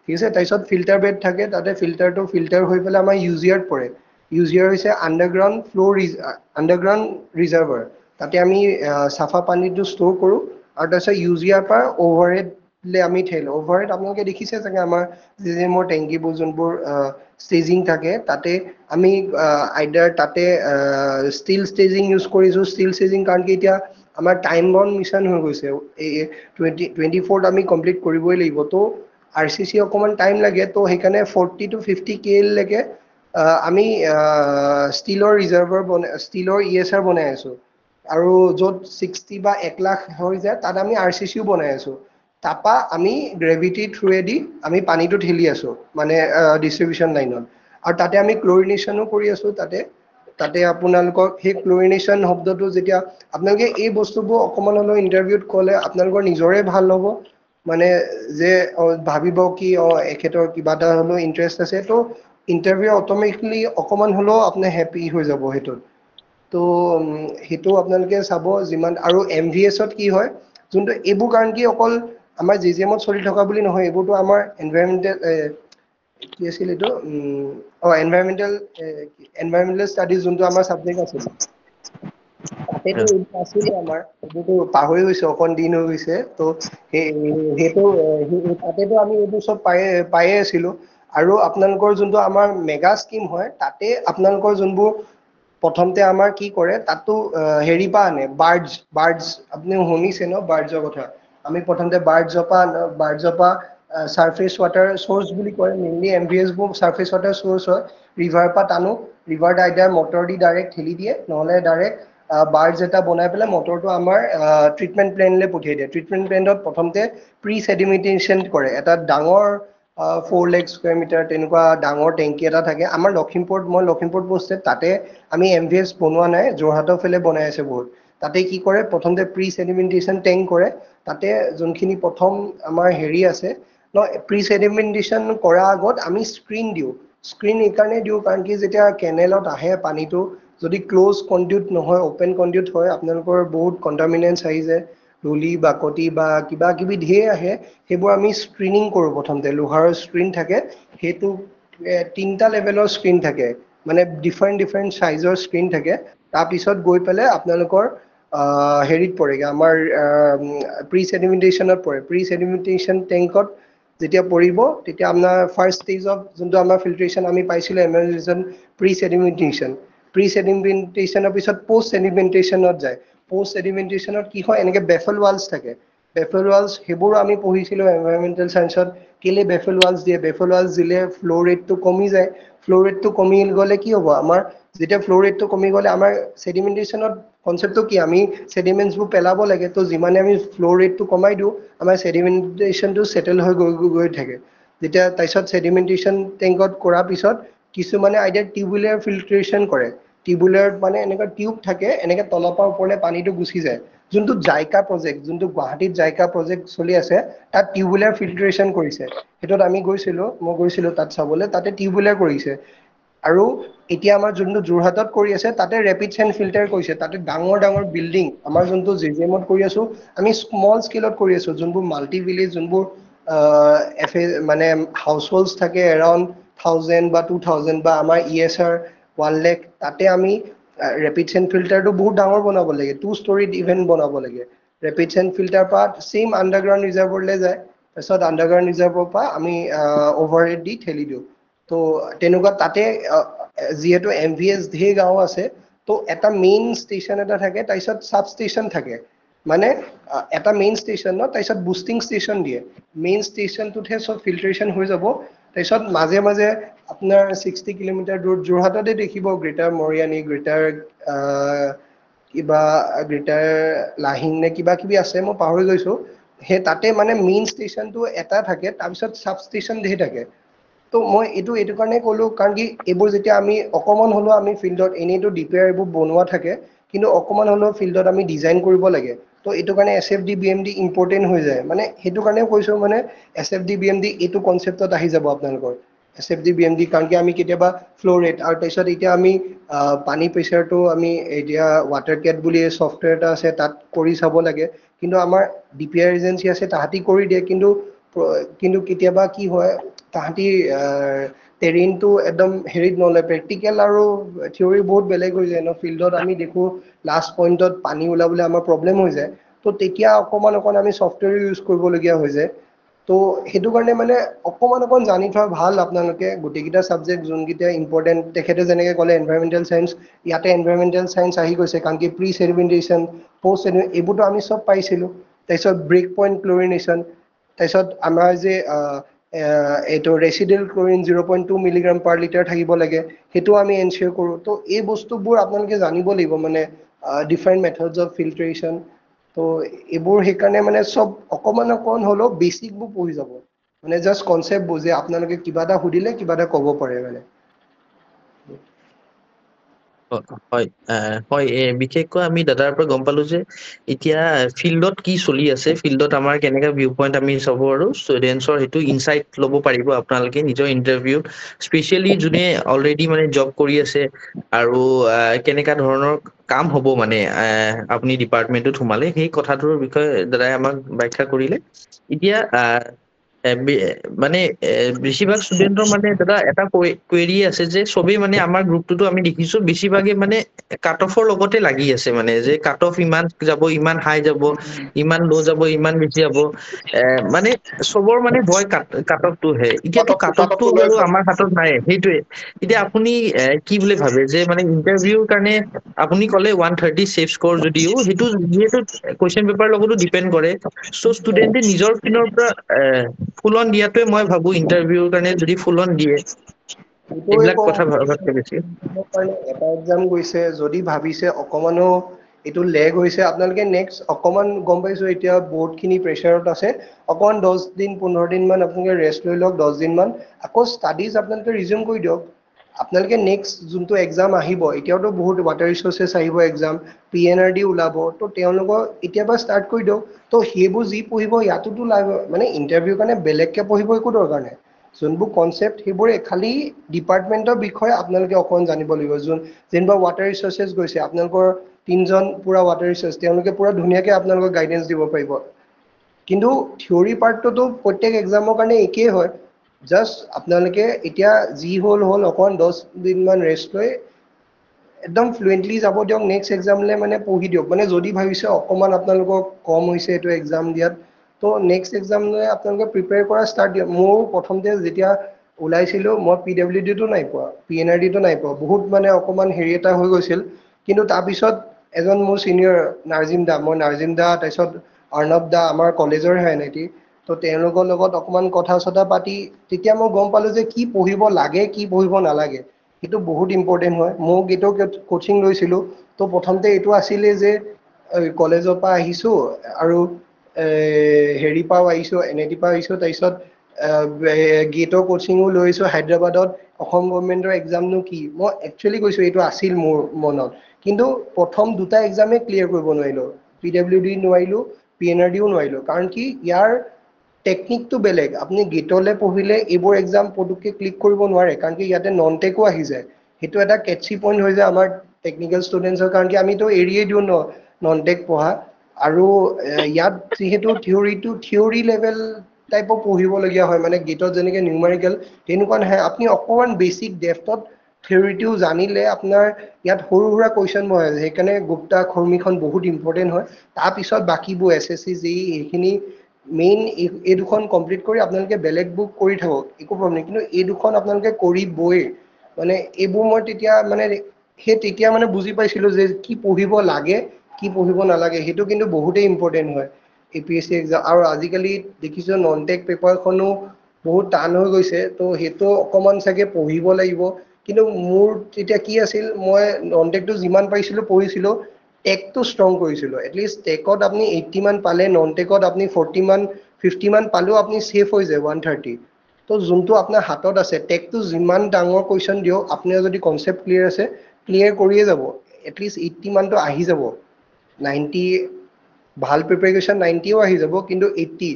ঠিক আছে তাৰপিছত ফিল্টাৰ বেড থাকে তাতে ফিল্টাৰটো ফিল্টাৰ হৈ পেলাই আমাৰ ইউজিআৰত পৰে ইউজিআৰ হৈছে আণ্ডাৰগ্ৰাউণ্ড ৰিজাৰ্ভাৰ তাতে আমি চাফা পানীটো ষ্ট'ৰ কৰোঁ আৰু তাৰপিছত ইউজিআৰ পৰা অভাৰহেডলৈ আমি ঠেলো অভাৰহেড আপোনালোকে দেখিছে চাগে আমাৰ জেজেমৰ টেংকিবোৰ যোনবোৰ ষ্টেজিং থাকে তাতে আমি আইদাৰ তাতে ষ্টীল ষ্টেজিং ইউজ কৰিছোঁ ষ্টীল ষ্টেজিং কাৰণ কি এতিয়া আমাৰ টাইম বন মিছন হৈ গৈছে এই 24ত আমি কমপ্লিট কৰিবই লাগিব তো RCC অকণমান টাইম লাগে তো সেইকাৰণে 40 to 50 KL লৈকে আমি ষ্টীলৰ ৰিজাৰ্ভাৰ ষ্টীলৰ ESR বনাই আছো আৰু য'ত 60 বা 1 লাখ হৈ যায় তাত আমি RCCও বনাই আছো তাৰপা আমি গ্ৰেভিটি থ্ৰুৱেদি আমি পানীটো ঠেলি আছো মানে ডিষ্ট্ৰিবিউশ্যন লাইনত আৰু তাতে আমি ক্লৰিনেশ্যনো কৰি আছো তাতে আপোনালোকক সেই ক্লৰিনেশ্যন শব্দটো যেতিয়া আপোনালোকে এই বস্তুবোৰ অকণমান হ'লেও ইণ্টাৰভিউত ক'লে আপোনালোকৰ নিজৰে ভাল হ'ব মানে যে ভাবিব কি এখেতৰ কিবা এটা হ'লেও ইণ্টাৰেষ্ট আছে তো ইণ্টাৰভিউ অট'মেটিকলি অকণমান হ'লেও আপোনাৰ হেপী হৈ যাব সেইটোত তো সেইটো আপোনালোকে চাব যিমান আৰু MVSত কি হয় যোনটো এইবোৰ কাৰণ কি অকল আমাৰ JJMত চলি থকা বুলি নহয় এইবোৰতো আমাৰ এনভাইৰনমেণ্টেল কি আছিল এইটো এনভাইৰনমেণ্টেল ষ্টাডিজ যোনটো আমাৰ ছাবজেক্ট আছিল তাতেতো এইবোৰ আছিলে আমাৰ এইবোৰতো পাহৰি গৈছে অকণ দিন হৈ গৈছে তো সেইটো তাতেতো আমি এইবোৰ চব পায়ে আছিলো আৰু আপোনালোকৰ যোনটো আমাৰ মেগা স্কিম হয় তাতে আপোনালোকৰ যোনবোৰ প্ৰথমতে আমাৰ কি কৰে তাতো হেৰি পৰা আনে বাৰ্ডছ আপুনি শুনিছে ন বাৰ্ডছৰ কথা আমি প্ৰথমতে বাৰ্ডছৰ পৰা ছাৰফেচ ৱাটাৰ চ'ৰ্চ বুলি কয় মেইনলি MVS বোৰ ছাৰফেচ ৱাটাৰ চ'ৰ্চ হয় ৰিভাৰ পৰা টানো ৰিভাৰ আইদাৰ মটৰ দি ডাইৰেক্ট ঠেলি দিয়ে নহ'লে ডাইৰেক্ট বাৰ্ডছ এটা বনাই পেলাই মটৰটো আমাৰ ট্ৰিটমেণ্ট প্লেনলৈ পঠিয়াই দিয়ে ট্ৰিটমেণ্ট প্লেনত প্ৰথমতে প্ৰি ছেডিমেণ্টেশ্যন কৰে এটা ডাঙৰ 4 লাখ স্কুৱেৰ মিটাৰ তেনেকুৱা ডাঙৰ টেংকি এটা থাকে আমাৰ মই লখিমপুৰত পষ্টেড তাতে আমি MVS বনোৱা নাই যোৰহাটৰ ফালে বনাই আছে বহুত তাতে কি কৰে প্ৰথমতে প্ৰি ছেডিমেণ্টেশ্যন টেংক কৰে তাতে যোনখিনি প্ৰথম আমাৰ হেৰি আছে ন প্ৰি ছেডিমেণ্টেশ্যন কৰাৰ আগত আমি স্ক্ৰীন দিওঁ স্ক্ৰীন এইকাৰণে দিওঁ কাৰণ কি যেতিয়া কেনেলত আহে পানীটো যদি ক্ল'জ কণ্ডিউট নহয় অ'পেন কণ্ডিউট হয় আপোনালোকৰ বহুত কণ্টামিনেণ্টছ আহি যায় ধূলি বাকতি বা কিবা কিবি ধেৰ আহে সেইবোৰ আমি স্ক্ৰিনিং কৰোঁ প্ৰথমতে লোহাৰৰ স্ক্ৰীন থাকে সেইটো 3টা লেভেলৰ স্ক্ৰীন থাকে মানে ডিফাৰেণ্ট চাইজৰ স্ক্ৰীন থাকে তাৰপিছত গৈ পেলাই আপোনালোকৰ হেৰিত পৰেগৈ আমাৰ প্ৰি ছেডিমেণ্টেশ্যনত পৰে প্ৰি ছেডিমেণ্টেশ্যন টেংকত যেতিয়া পৰিব তেতিয়া আপোনাৰ ফাৰ্ষ্ট ষ্টেজত যোনটো আমাৰ ফিল্ট্ৰেশ্যন আমি পাইছিলোঁ প্ৰি ছেডিমেণ্টেশ্যনৰ পিছত পষ্ট ছেডিমেণ্টেশ্যনত যায় পষ্ট ছেডিমেণ্টেশ্যনত কি হয় এনেকৈ বেফল ৱালছ থাকে বেফল ৱালছ সেইবোৰো আমি পঢ়িছিলোঁ এনভাইৰনমেণ্টেল চায়েন্সত কেলে বেফল ৱালছ দিয়ে বেফল ৱালছ দিলে ফ্ল' ৰেটটো কমি যায় ফ্ল' ৰেটটো কমি গ'লে কি হ'ব আমাৰ যেতিয়া ফ্ল' ৰেটটো কমি গ'লে আমাৰ ছেডিমেণ্টেশ্যনত কনচেপ্টটো কি আমি ছেডিমেণ্টছবোৰ পেলাব লাগে তো যিমানে আমি ফ্ল' ৰেটটো কমাই দিওঁ আমাৰ ছেডিমেণ্টেশ্যনটো ছেটেল হৈ গৈ থাকে যেতিয়া তাৰপিছত ছেডিমেণ্টেশ্যন টেংকত কৰাৰ পিছত কিছুমানে আইডিয়া টিউবুলাৰ ফিল্ট্ৰেশ্যন কৰে টিউবুলাৰ মানে এনেকুৱা টিউব থাকে এনেকে তলৰ পৰা ওপৰলৈ পানীটো গুচি যায় যোনটো জাইকা প্ৰজেক্ট যোনটো গুৱাহাটীত জাইকা প্ৰজেক্ট চলি আছে তাত টিউবুলাৰ ফিল্ট্ৰেশ্যন কৰিছে সেইটোত আমি মই গৈছিলো তাত চাবলৈ তাতে টিউবুলাৰ কৰিছে আৰু এতিয়া আমাৰ যোনটো যোৰহাটত কৰি আছে তাতে ৰেপিড চেণ্ড ফিল্টাৰ কৰিছে তাতে ডাঙৰ ডাঙৰ বিল্ডিং আমাৰ যোনটো জেজেমত কৰি আছো আমি স্মল স্কেলত কৰি আছো যোনবোৰ মাল্টি ভিলেজ যোনবোৰ মানে হাউচ হোল্ডছ থাকে এৰাউণ্ড 1000 বা 2000 বা আমাৰ ESR 1 লাখ তাতে আমি ৰেপিড চেণ্ড ফিল্টাৰটো বহুত ডাঙৰ বনাব লাগে 2 ষ্টৰিড ইভেন্ট বনাব লাগে ৰেপিড চেণ্ড ফিল্টাৰ পৰা চেম আণ্ডাৰগ্ৰাউণ্ড ৰিজাৰ্ভৰলৈ যায় তাৰপিছত আণ্ডাৰগ্ৰাউণ্ড ৰিজাৰ্ভৰ পৰা আমি অভাৰহেড দি ঠেলি দিওঁ তো তেনেকুৱা তাতে যিহেতু MVS ধেৰ গাঁও আছে তো এটা মেইন ষ্টেচন এটা থাকে তাৰপিছত চাব ষ্টেচন থাকে মানে এটা মেইন ষ্টেচন ন তাৰপিছত বুষ্টিং ষ্টেচন দিয়ে মেইন ষ্টেচনটোতহে চব ফিল্ট্ৰেশ্যন হৈ যাব তাৰপিছত মাজে মাজে আপোনাৰ 60 কিলোমিটাৰ দূৰ যোৰহাটতে দেখিব গ্ৰেটাৰ মৰিয়ানী গ্ৰেটাৰ কিবা গ্ৰেটাৰ লাহিং নে কিবা কিবি আছে মই পাহৰি গৈছো সেই তাতে মানে মেইন ষ্টেচনটো এটা থাকে তাৰপিছত চাব ষ্টেচন ধেৰ থাকে তো মই এইটো কাৰণে ক'লো কাৰণ কি এইবোৰ যেতিয়া আমি অকণমান হ'লেও আমি ফিল্ডত এনেইতো ডিপিআৰ এইবোৰ বনোৱা থাকে কিন্তু অকণমান হ'লেও ফিল্ডত আমি ডিজাইন কৰিব লাগে তো এইটো কাৰণে SFD BMD ইম্পৰ্টেণ্ট হৈ যায় মানে সেইটো কাৰণেও কৈছো মানে SFD BMD এইটো কনচেপ্টত আহি যাব আপোনালোকৰ SFD BMD কাৰণ কি আমি কেতিয়াবা ফ্ল' ৰেট আৰু তাৰপিছত এতিয়া আমি পানী প্ৰেচাৰটো আমি এতিয়া ৱাটাৰ কেট বুলি ছফ্টৱেৰ এটা আছে তাত কৰি চাব লাগে কিন্তু আমাৰ ডিপিআৰ এজেঞ্চি আছে তাহাঁতি কৰি দিয়ে কিন্তু কেতিয়াবা কি হয় তাহাঁতি টেৰিনটো একদম হেৰিত নলয় প্ৰেক্টিকেল আৰু থিয়ৰী বহুত বেলেগ হৈ যায় ন ফিল্ডত আমি দেখো লাষ্ট পইণ্টত পানী ওলাবলৈ আমাৰ প্ৰব্লেম হৈ যায় তো তেতিয়া অকণমান আমি ছফ্টৱেৰ ইউজ কৰিবলগীয়া হৈ যায় তো সেইটো কাৰণে মানে অকণমান জানি থোৱা ভাল আপোনালোকে গোটেইকেইটা ছাবজেক্ট যোনকেইটা ইম্পৰ্টেণ্ট তেখেতে যেনেকৈ ক'লে এনভাইৰমেণ্টেল চায়েন্স ইয়াতে এনভাইৰমেণ্টেল চায়েন্স আহি গৈছে কাৰণ কি প্ৰি ছেডিমেণ্টেশ্যন পষ্ট ছেডিমেণ্ট এইবোৰতো আমি চব পাইছিলোঁ তাৰপিছত ব্ৰেক পইণ্ট ক্লৰিনেশ্যন তাৰপিছত আমাৰ যে এইটো ৰেচিডেল ক্লৰিন 0.2 মিলিগ্ৰাম পাৰ লিটাৰ থাকিব লাগে সেইটো আমি এনচিয়ৰ কৰোঁ তো এই বস্তুবোৰ আপোনালোকে জানিব লাগিব মানে ডিফাৰেণ্ট মেথডছ অফ ফিল্ট্ৰেশ্যন তো এইবোৰ সেইকাৰণে মানে চব অকণমান হ'লেও বেচিকবোৰ পঢ়ি যাব মানে জাষ্ট কনচেপ্টবোৰ যে আপোনালোকে কিবা এটা সুধিলে কিবা এটা ক'ব পাৰে মানে হয় হয় বিশেষকৈ আমি দাদাৰ পৰা গম পালো যে এতিয়া ফিল্ডত কি চলি আছে ফিল্ডত আমাৰ কেনেকা ভিউ পইণ্ট আমি চাব আৰু ষ্টুডেণ্টছৰ সেইটো ইনচাইট ল'ব পাৰিব আপোনালোকে নিজৰ ইণ্টাৰভিউত স্পেচিয়েলি যোনে অলৰেডি মানে জব কৰি আছে আৰু কেনেকা ধৰণৰ কাম হ'ব মানে আপুনি ডিপাৰ্টমেণ্টত সোমালে সেই কথাটোৰ বিষয়ে দাদাই আমাক ব্যাখ্যা কৰিলে এতিয়া মানে বেছিভাগ ষ্টুডেণ্টৰ মানে দাদা এটা কুৱেৰি আছে যে চবেই মানে আমাৰ গ্ৰুপটোতো আমি দেখিছো বেছিভাগে মানে কাট অফৰ লগতে লাগি আছে মানে যে কাট অফ ইমান যাব ইমান হাই যাব ইমান ল' যাব ইমান বেছি যাব মানে চবৰ মানে ভয় কাট অফটোহে এতিয়াতো কাট অফটো লৈ বাৰু ভয় আমাৰ হাতত নাই সেইটোৱে এতিয়া আপুনি কি বুলি ভাবে যে মানে ইণ্টাৰভিউৰ কাৰণে আপুনি ক'লে 130 ছেফ স্ক'ৰ যদিও সেইটো যিহেতু কুৱেশ্যন পেপাৰ লগতো ডিপেণ্ড কৰে চ' ষ্টুডেণ্টে নিজৰ পিনৰ পৰা ফুল অন দিয়াটোৱে মই ভাবো ইণ্টাৰভিউৰ কাৰণে যদি ফুল অন দিয়ে সেইটোৱে এইবিলাক কওঁ কথা ভাবাতকে বেছি এটা এক্সাম গৈছে যদি ভাবিছে অকমানো এইটো লেগ হৈছে আপোনালোকে নেক্সট অকমান গম পাইছো এতিয়া বহুতখিনি প্ৰেচাৰত আছে অকমান 10 দিন 15 দিন মান আপোনালোকে ৰেষ্ট লৈ লওক 10 দিন মান আকৌ ষ্টাডিজ আপোনালোকে ৰিজিউম কৰি দিয়ক আপোনালোকে নেক্সট যোনটো এক্সাম আহিব এতিয়াওতো বহুত ৱাটাৰ ৰিচোৰ্চেছ আহিব এক্সাম PNRD ওলাব তো তেওঁলোকৰ এতিয়াৰ পৰা ষ্টাৰ্ট কৰি দিয়ক তো সেইবোৰ যি পঢ়িব ইয়াতোতো মানে ইণ্টাৰভিউৰ কাৰণে বেলেগকে পঢ়িব একো দৰকাৰ নাই যোনবোৰ কনচেপ্ট সেইবোৰে খালি ডিপাৰ্টমেণ্টৰ বিষয়ে আপোনালোকে অকণমান জানিব লাগিব যেনিবা ৱাটাৰ ৰিচোৰ্চেছ গৈছে আপোনালোকৰ 3জন পুৰা ৱাটাৰ ৰিচোৰ্চ তেওঁলোকে পুৰা ধুনীয়াকৈ আপোনালোকক গাইডেঞ্চ দিব পাৰিব কিন্তু থিয়ৰী পাৰ্টটোতো প্ৰত্যেক এক্সামৰ কাৰণে একেই হয় জাষ্ট আপোনালোকে এতিয়া যি হ'ল অকণমান 10 দিনমান ৰেষ্ট লৈ একদম ফ্লুৱেণ্টলি যাব দিয়ক নেক্সট এক্সামলৈ মানে পঢ়ি দিয়ক মানে যদি ভাবিছে অকণমান আপোনালোকক কম হৈছে এইটো এক্সাম দিয়াত তো নেক্সট এক্সামলৈ আপোনালোকে প্ৰিপেয়াৰ কৰা ষ্টাৰ্ট দিয়ক মোৰ প্ৰথমতে যেতিয়া ওলাইছিলোঁ মই PWDটো নাই পোৱা PNRDটো নাই পোৱা বহুত মানে অকণমান হেৰি এটা হৈ গৈছিল কিন্তু তাৰপিছত এজন মোৰ ছিনিয়ৰ মই নাৰ্জিম দা তাৰপিছত অৰ্ণৱ দা আমাৰ কলেজৰ হয় নেকি তো তেওঁলোকৰ লগত অকণমান কথা চথা পাতি তেতিয়া মই গম পালোঁ যে কি পঢ়িব লাগে কি পঢ়িব নালাগে সেইটো বহুত ইম্পৰ্টেণ্ট হয় মোক এইটো কোচিং লৈছিলোঁ তো প্ৰথমতে এইটো আছিলে যে কলেজৰ পৰা আহিছোঁ আৰু হেৰি পৰাও আহিছোঁ NIT পৰা আহিছোঁ তাৰপিছত গেটৰ কোচিঙো লৈছোঁ হায়দৰাবাদত অসম গভৰ্ণমেণ্টৰ এক্সামনো কি মই একচুৱেলি কৈছোঁ এইটো আছিল মোৰ মনত কিন্তু প্ৰথম দুটা এক্সামেই ক্লিয়াৰ কৰিব নোৱাৰিলোঁ PWD নোৱাৰিলোঁ PNRDও নোৱাৰিলোঁ কাৰণ কি ইয়াৰ টেকনিকটো বেলেগ আপুনি গেটলৈ পঢ়িলে এইবোৰ এক্সাম পটুককৈ ক্লিক কৰিব নোৱাৰে কাৰণ কি ইয়াতে নন টেকো আহি যায় সেইটো এটা কেটচি পইণ্ট হৈ যায় আমাৰ টেকনিকেল ষ্টুডেণ্টছৰ কাৰণ কি আমিতো এৰিয়ে দিওঁ নন টেক পঢ়া আৰু ইয়াত যিহেতু থিয়ৰী লেভেল টাইপৰ পঢ়িবলগীয়া হয় মানে গেটত যেনেকৈ নিউমাৰিকেল তেনেকুৱা নহয় আপুনি অকণমান বেছিক ডেফটত থিয়ৰিটো জানিলে আপোনাৰ ইয়াত সৰু সুৰা কুৱেশ্যন হয় সেইকাৰণে গুপ্তা খৰ্মিখন বহুত ইম্পৰ্টেণ্ট হয় তাৰপিছত বাকীবোৰ SSC JEE এইখিনি মেইন এই দুখন কমপ্লিট কৰি আপোনালোকে বেলেগ বুক কৰি থাকক একো প্ৰব্লেম নাই কিন্তু এই দুখন আপোনালোকে কৰিবই মানে এইবোৰ মই তেতিয়া মানে তেতিয়া মানে বুজি পাইছিলোঁ যে কি পঢ়িব লাগে কি পঢ়িব নালাগে সেইটো কিন্তু বহুতেই ইম্পৰ্টেণ্ট হয় APSC এক্সাম আৰু আজিকালি দেখিছোঁ নন টেক পেপাৰখনো বহুত টান হৈ গৈছে তো সেইটো অকণমান চাগে পঢ়িব লাগিব কিন্তু মোৰ তেতিয়া কি আছিল মই নন টেকটো যিমান পাৰিছিলোঁ পঢ়িছিলোঁ টেকটো ষ্ট্ৰং কৰিছিলোঁ এটলিষ্ট টেকত আপুনি 80 মান পালে নন টেকত আপুনি 40 মান 50 মান পালেও আপুনি ছেফ হৈ যায় 130 তো যোনটো আপোনাৰ হাতত আছে টেকটো যিমান ডাঙৰ কুৱেশ্যন দিয়ক আপোনাৰ যদি কনচেপ্ট ক্লিয়াৰ আছে ক্লিয়াৰ কৰিয়ে যাব এটলিষ্ট 80 মানটো আহি যাব 90 ভাল প্ৰিপেৰেশ্যন 90ও আহি যাব কিন্তু 80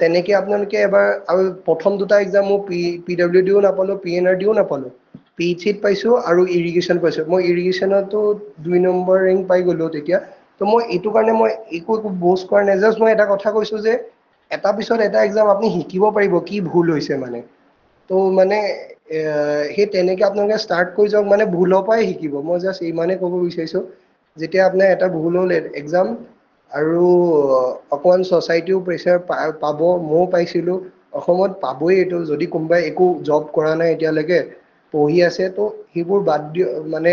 তেনেকৈ আপোনালোকে এবাৰ আৰু প্ৰথম দুটা এক্সাম মই PWDও নাপালোঁ PNRDও নাপালোঁ PHCত পাইছোঁ আৰু ইৰিগেশ্যন পাইছোঁ মই ইৰিগেশ্যনতো 2 নম্বৰ ৰেংক পাই গ'লোঁ তেতিয়া তো মই এইটো কাৰণে মই একো বষ্ট কৰা নাই জাষ্ট মই এটা কথা কৈছোঁ যে এটা পিছত এটা এক্সাম আপুনি শিকিব পাৰিব কি ভুল হৈছে মানে তো মানে সেই তেনেকৈ আপোনালোকে ষ্টাৰ্ট কৰি যাওক মানে ভুলৰ পৰাই শিকিব মই জাষ্ট ইমানেই ক'ব বিচাৰিছোঁ যেতিয়া আপোনাৰ এটা ভুল হ'ল এক্সাম আৰু অকণমান ছ'চাইটিও প্ৰেছাৰ পাব ময়ো পাইছিলোঁ অসমত পাবই এইটো যদি কোনোবাই একো জব কৰা নাই এতিয়ালৈকে পঢ়ি আছে তো সেইবোৰ বাদ দিয় মানে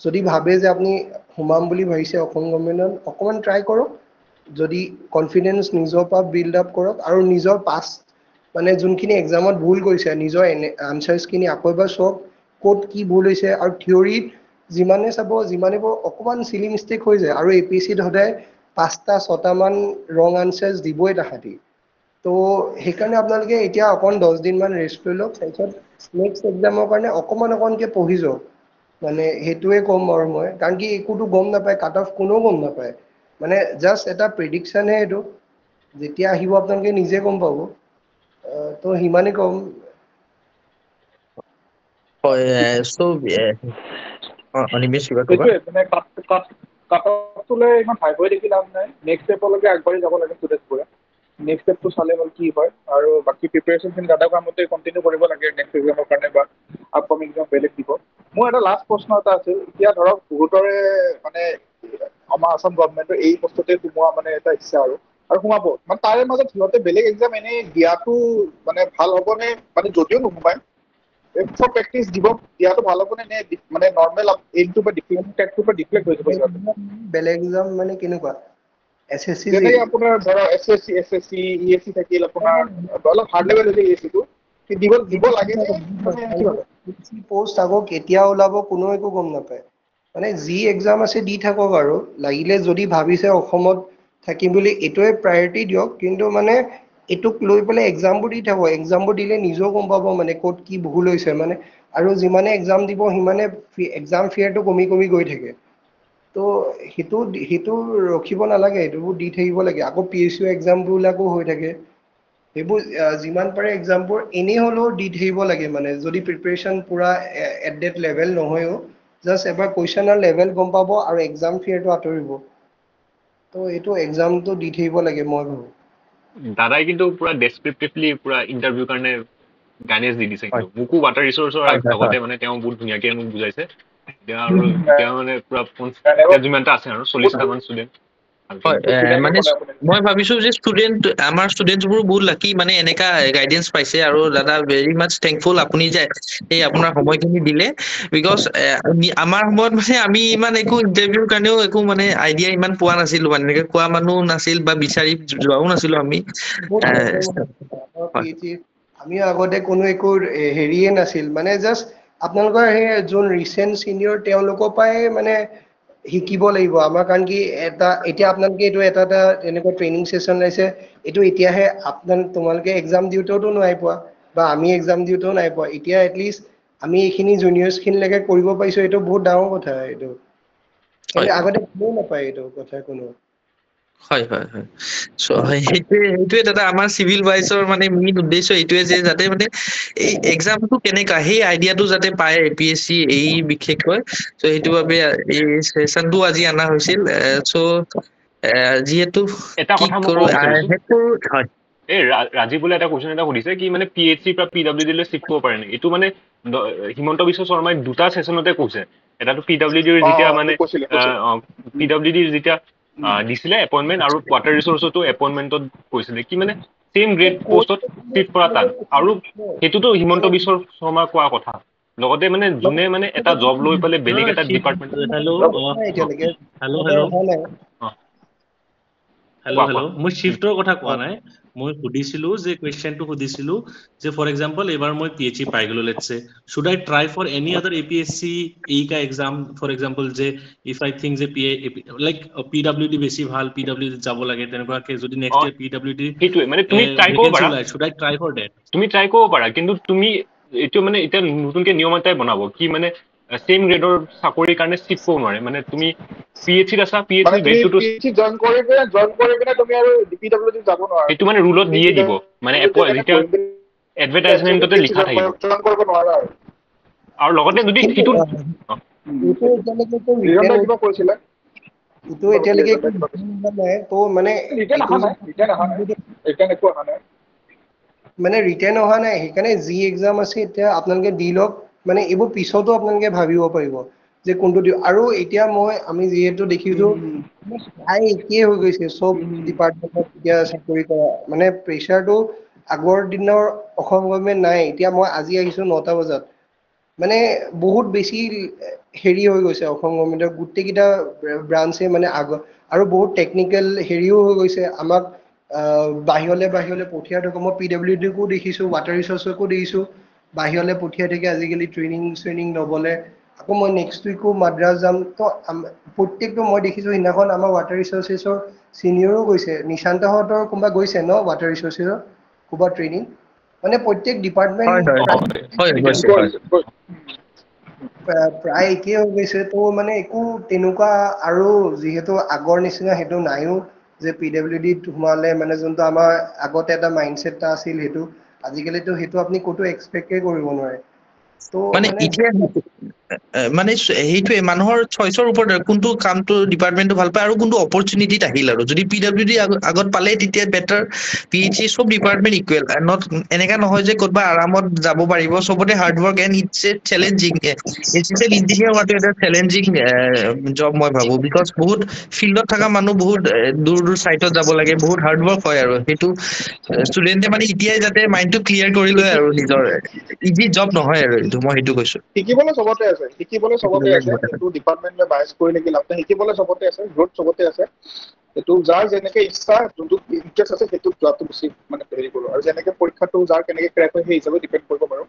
যদি ভাবে যে আপুনি সোমাম বুলি ভাবিছে অসম গভৰ্ণমেণ্টত অকণমান ট্ৰাই কৰক যদি কনফিডেঞ্চ নিজৰ পৰা বিল্ড আপ কৰক আৰু নিজৰ পাষ্ট মানে যোনখিনি এক্সামত ভুল কৰিছে নিজৰ আনচাৰ্ছখিনি আকৌ এবাৰ চাওক ক'ত কি ভুল হৈছে আৰু থিয়ৰিত যিমানে চাব যিমানে অকণমান চিলি মিষ্টেক হৈ যায় আৰু APSCত সদায় 5টা 6টা মান ৰং আনচাৰ্ছ দিবই তাহাঁতি তো সেইকাৰণে আপোনালোকে এতিয়া অকণ 10 দিনমান ৰেষ্ট লৈ লওক তাৰপিছত নেক্সট এক্সামৰ কাৰণে অকণমানকৈ পঢ়ি যাওক মানে সেইটোৱে ক'ম আৰু মই কাৰণ কি একোতো গম নাপায় কাট অফ কোনেও গম নাপায় মানে জাষ্ট এটা প্ৰেডিকশ্যনহে এইটো যেতিয়া আহিব আপোনালোকে নিজে গম পাব তো সিমানেই ক'ম হয় চ' অনিমেষ কিবা ক'বা সেইটোৱে মানে কাট অফটোলৈ ইমান হাই হৈ দেখি লাভ নাই নেক্সট ষ্টেপলৈকে আগবাঢ়ি যাব লাগে ষ্টুডেণ্টছবোৰে নেক্সট ষ্টেপটো চালে হ'ল কি হয় আৰু বাকী প্ৰিপেৰেশ্যনখিনি দাদা কোৱা মতে কণ্টিনিউ কৰিব লাগে নেক্সট এক্সামৰ কাৰণে বা আপকামিং এক্সাম বেলেগ দিব মোৰ এটা লাষ্ট প্ৰশ্ন এটা আছিল এতিয়া ধৰক বহুতৰে মানে আমাৰ আসাম গভৰ্ণমেণ্টৰ এই বস্তুতে সোমোৱা মানে এটা ইচ্ছা আৰু সোমাব মানে তাৰে মাজত সিহঁতে বেলেগ এক্সাম এনেই দিয়াটো মানে ভাল হ'বনে মানে যদিও নোসোমায় ফৰ প্ৰেক্টিচ দিব দিয়াটো ভাল হ'বনে নে মানে নৰ্মেল এইটোৰ পৰা টেকটোৰ পৰা ডিফ্লেক্ট হৈ যাব সিহঁতে বেলেগ এক্সাম মানে কেনেকুৱা SSC যেনেকে আপোনাৰ ধৰক SSC ESC থাকিল আপোনাৰ অলপ হাৰ্ড লেভেল হৈছে ESCটো দিব লাগে নে মানে কি ভাবে পোষ্ট আকৌ কেতিয়া ওলাব কোনো একো গম নাপায় মানে যি এক্সাম আছে দি থাকক আৰু লাগিলে যদি ভাবিছে অসমত থাকিম বুলি এইটোৱে প্ৰায়ৰিটি দিয়ক কিন্তু মানে এইটোক লৈ পেলাই এক্সামবোৰ দি থাকক এক্সামবোৰ দিলে নিজেও গম পাব মানে ক'ত কি ভুল হৈছে মানে আৰু যিমানে এক্সাম দিব সিমানে এক্সাম ফিয়াৰটো কমি কমি গৈ থাকে তো সেইটো ৰখিব নালাগে সেইটোবোৰ দি থাকিব লাগে আকৌ PSU এক্সামবিলাকো হৈ থাকে সেইবোৰ যিমান পাৰে এক্সামবোৰ এনেই হ'লেও দি থাকিব লাগে মানে যদি প্ৰিপেৰেশ্যন পূৰা এট ডেট লেভেল নহয়ও জাষ্ট এবাৰ কুৱেশ্যনৰ লেভেল গম পাব আৰু এক্সাম ফিয়াৰটো আঁতৰিব তো এইটো এক্সামটো দি থাকিব লাগে মই ভাবোঁ দাদাই কিন্তু পুৰা ডেছক্ৰিপটিভলি পুৰা ইণ্টাৰভিউৰ কাৰণে গাইডেঞ্চ দি দিছে হয় কিন্তু মোকো ৱাটাৰ ৰিচোৰ্চৰ হয় হয় লগতে হয় মানে তেওঁ বহুত ধুনীয়াকে মোক বুজাইছে এতিয়া মানে পুৰা এতিয়া যিমানটা আছে আৰু 40টা মান ষ্টুডেণ্ট হয় ধুনীয়াকে মানে ক'লে আপুনি মই ভাবিছো যে আমাৰ ষ্টুডেণ্টছবোৰ বহুত লাকি মানে এনেকা গাইডেঞ্চ পাইছে আৰু দাদা ভেৰি মাছ থেংকফুল আপুনি যে এই আপোনাৰ সময়খিনি দিলে বিকজ আমাৰ সময়ত মানে আমি ইমান একো ইণ্টাৰভিউৰ কাৰণেও একো মানে আইডিয়া ইমান পোৱা নাছিলো মানে এনেকে কোৱা মানুহ নাছিল বা বিচাৰি যোৱাও নাছিলো আমি হয় আমিও আগতে কোনো একো হেৰিয়ে নাছিল মানে জাষ্ট আপোনালোকৰ সেই যোন ৰিচেণ্ট চিনিয়ৰ তেওঁলোকৰ পৰাই মানে শিকিব লাগিব আমাৰ, কাৰণ কি এতিয়া আপোনালোকে এইটো এটা এনেকুৱা ট্ৰেইনিং ছেশ্যন লৈছে, এইটো এতিয়াহে তোমালোকে এক্সাম দিওঁতেওতো নাই পোৱা বা আমি এক্সাম দিওঁতেও নাই পোৱা, এতিয়া এটলিষ্ট আমি এইখিনি জুনিয়ৰ্ছ খিনিলৈকে কৰিব পাৰিছো, এইটো বহুত ডাঙৰ কথা এইটো। হয় আগতে গমো নাপায় এইটো কথা কোনো। হয় হয় হয়। চ' সেইটোৱে দাদা আমাৰ চিভিল ৱাইজৰ মানে মেইন উদ্দেশ্য এইটোৱে যে যাতে মানে এই এক্সামটো কেনেকা সেই আইডিয়াটো যাতে পায় APSC এই বিশেষকৈ। চ' সেইটো বাবে এই চেচনটো আজি অনা হৈছিল। চ' যিহেতু এটা কি কথা মই কৰো ক'ব বিচাৰিছো, সেইটো হয়। এই ৰাজীৱলে এটা কুৱেশ্যন এটা সুধিছে কি মানে PHC পৰা PWD লৈ শিফ্ট কৰিব পাৰে নেকি? এইটো মানে হিমন্ত বিশ্ব শৰ্মাই দুটা ছেশ্যনতে কৈছে। এটাটো PWDৰ যেতিয়া মানে কৈছিলে PWDৰ যেতিয়া দিছিলে এপইণ্টমেণ্ট, আৰু ৱাটাৰ ৰিচোৰ্চতো এপইণ্টমেণ্টত কৈছিলে কি মানে চেম গ্ৰেড পষ্টত চিফ্ট কৰা টান, আৰু সেইটোতো হিমন্ত বিশ্ব শৰ্মাই কোৱা কথা। লগতে মানে যোনে মানে এটা জব লৈ পেলাই বেলেগ এটা ডিপাৰ্টমেণ্ট এতিয়ালৈকে হেল্ল'। অহা নাই। হেল্ল' কোৱা কোৱা হেল্ল', মই শ্বিফ্টৰ কথা কোৱা নাই, মই সুধিছিলো যে কুৱেশ্যনটো সুধিছিলো যে ফৰ এক্সাম্পল এইবাৰ মই PHC পাই গলো let's say, should I try for any other APSC কা এক্সাম ফৰ এক্সাম্পল যে ইফ আই থিংক যে লাইক PWD বেছি ভাল, PWD যাব লাগে তেনেকুৱাকে যদি নেক্সট ইয়াৰ PWD সেইটোৱে মানে তুমি ট্ৰাই কৰিব ভেকেঞ্চি পাৰা, ওলাই, should I try for that? তুমি ট্ৰাই কৰিব পাৰা, কিন্তু তুমি এইটো মানে এতিয়া নতুনকে নিয়ম এটাই বনাব কি মানে চেম গ্ৰেডৰ চাকৰিৰ কাৰণে চিফ্ট কৰিব নোৱাৰে। মানে তুমি PHCত আছা, মানে PHCৰ তুমি গ্ৰেডটোতো PHC জইন কৰি পিনে তুমি আৰু PWD যাব নোৱাৰা, সেইটো মানে ৰুলত তুমি দিয়ে দিব, মানে PWD কাৰণে যেতিয়া পঢ়িম বুলি এডভাৰটাইজমেণ্টতে PHC লিখা থাকিব। জইন কৰিব নোৱাৰা আৰু। আৰু লগতে যদি কিন্তু সিটো এইটো এতিয়ালৈকে ৰিজন ৰিটেন, কিবা কৈছিলে, এইটো এতিয়ালৈকে একো নাই তো মানে ৰিটাৰ্ণ এইটো অহা নাই, ৰিটাৰ্ণ একো অহা নাই। মানে ৰিটাৰ্ণ অহা নাই, সেইকাৰণে যি এক্সাম আছে এতিয়া আপোনালোকে দি লওক, মানে এইবোৰ পিছতো আপোনালোকে ভাবিব পাৰিব যে কোনটো দিওঁ। আৰু এতিয়া আমি যিহেতু দেখিছো প্ৰায় একেই হৈ গৈছে চব ডিপাৰ্টমেণ্টত এতিয়া চাকৰি কৰা, মানে প্ৰেচাৰটো আগৰ দিনৰ অসম গভৰ্ণমেণ্ট নাই। এতিয়া মই আজি আহিছো 9টা বজাত, মানে বহুত বেছি হেৰি হৈ গৈছে অসম গভৰ্ণমেণ্টৰ গোটেইকেইটা ব্ৰাঞ্চে মানে আৰু বহুত টেকনিকেল হেৰিও হৈ গৈছে। আমাক বাহিৰলে পঠিয়াই থকা মই PWDকো দেখিছো, ৱাটাৰ ৰিচোৰ্চকো দেখিছো বাহিৰলৈ পঠিয়াই থাকে আজিকালি ট্ৰেইনিং লবলৈ। আকৌ মই নেক্সট উইকো মাদ্ৰাছ যাম, তো প্ৰত্যেকটো মই দেখিছো সিদিনাখন আমাৰ ৱাটাৰ ৰিচোৰ্চেছৰ চিনিয়ৰো গৈছে, নিশান্তহঁতৰ কোনোবা গৈছে ন ৱাটাৰ ৰিচোৰ্চেছৰ ক'ৰবাত ট্ৰেইনিং, মানে প্ৰত্যেক হয় হয় হয় গৈছে হয়। প্ৰায় একেই হৈ গৈছে। তো মানে একো তেনেকুৱা আৰু যিহেতু আগৰ নিচিনা সেইটো নাইও যে PWDত সোমালে মানে যোনটো আমাৰ আগতে এটা মাইণ্ডছেট এটা আছিল, সেইটো আজিকালিতো সেইটো আপুনি ক'তো এক্সপেক্টে কৰিব নোৱাৰে। তো মানে এতিয়া মানে সেইটোৱে মানুহৰ চইচৰ ওপৰত কোনটো কামটো ডিপাৰ্টমেণ্টটো ভাল পায় আৰু কোনটো অপৰচুনিটিত আহিল। আৰু যদি PWD আগত পালে তেতিয়া বেটাৰ, PHC চব ডিপাৰ্টমেণ্ট ইকুৱেল, এনেকা নহয় যে ক'ৰবা আৰামত যাব পাৰিব, চবতে hard work and it's a challenging. Engineer হোৱাটো এটা চেলেঞ্জিং জব মই ভাবো, বিকজ বহুত ফিল্ডত থকা মানুহ বহুত দূৰ চাইটত যাব লাগে, বহুত হাৰ্ড ৱৰ্ক হয়। আৰু সেইটো ষ্টুডেণ্টে মানে এতিয়াই যাতে মাইণ্ডটো ক্লিয়াৰ কৰি লয় আৰু নিজৰ ইজি জব নহয় আৰু এইটো, মই সেইটো কৈছো। শিকিবলৈ চবতে আছে, এইটো ডিপাৰ্টমেণ্ট বাইজ কৰি নেকি লাভ নাই, শিকিবলৈ চবতে আছে, গ্ৰোথ চবতে আছে। এইটো যাৰ যেনেকে ইচ্ছা, যোনটো ইণ্টাৰেষ্ট আছে সেইটোত যোৱাটো বেছি মানে হেৰি কৰো। আৰু যেনেকে পৰীক্ষাটো যাৰ কেনেকে ক্ৰেক হয় সেই হিচাপে ডিপেণ্ড কৰিব পাৰো।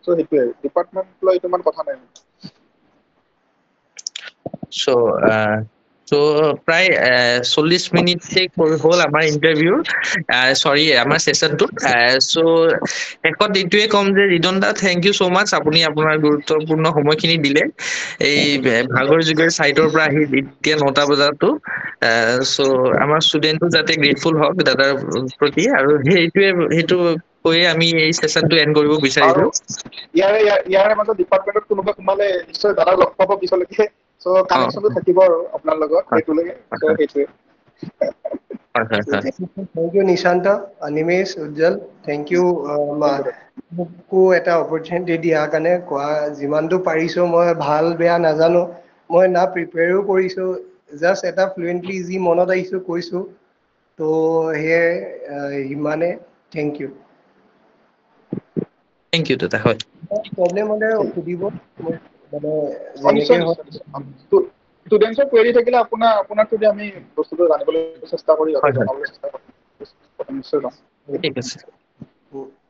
চ' সেইটোৱে, ডিপাৰ্টমেণ্ট লৈ এইটো ইমান কথা নাই। চ' প্ৰায় 40 মিনিট হ'ল আমাৰ ইণ্টাৰভিউ, চৰি আমাৰ চেচনটোত। চ' শেষত এইটোৱে ক'ম যে ৰিদন দা, থেংক ইউ ছ' মাচ, আপুনি আপোনাৰ গুৰুত্বপূৰ্ণ সময়খিনি দিলে এই ভাগৰ যুগৰ চাইটৰ পৰা আহি এতিয়া 9টা বজাতো। চ' আমাৰ ষ্টুডেণ্টটো যাতে গ্ৰেটফুল হওক দাদাৰ প্ৰতি, আৰু সেইটো কৈয়ে আমি এই চেচনটো এণ্ড কৰিব আৰু বিচাৰিলো। ইয়াৰে মাজত ডিপাৰ্টমেণ্টত কোনোবা সোমালে নিশ্চয় দাদাক লগ পাব পিছলৈকে। চ' অ কানেকশ্যনটো থাকিব আৰু আপোনাৰ লগত হয় সেইটোলৈকে। চ' হয় সেইটোৱে। হয় হয় হয়। থেংক ইউ নিশান্ত, অনিমেষ, উজ্জ্বল, থেংক ইউ মোকো এটা অপৰচুনিটি দিয়াৰ কাৰণে। কোৱা যিমানটো পাৰিছো, মই ভাল বেয়া নাজানো, মই না প্ৰিপেয়াৰো কৰিছো, জাষ্ট এটা ফ্লুৱেণ্টলি যি মনত আহিছো কৈছো। তো সেয়াই, ইমানে, থেংক ইউ। থেংক ইউ দাদা। হয়। প্ৰব্লেম হলে সুধিব মোক, মানে নিশ্চয় যেনেকে হয়। নিশ্চয় নিশ্চয়। ষ্টুডেণ্টছৰ কুৱেৰি থাকিলে আপোনাক যদি আমি বস্তুটো জানিবলৈ চেষ্টা কৰি হয় হয় জনাবলৈ চেষ্টা কৰিম, নিশ্চয় যাম। ঠিক আছে।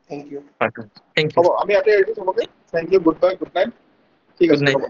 Thank you. হয় হয় থেংক ইউ। হ'ব, আমি ইয়াতে এৰিছো চবকে। Thank you, good bye, good night. ঠিক গুড আছে, নাইট। হ'ব।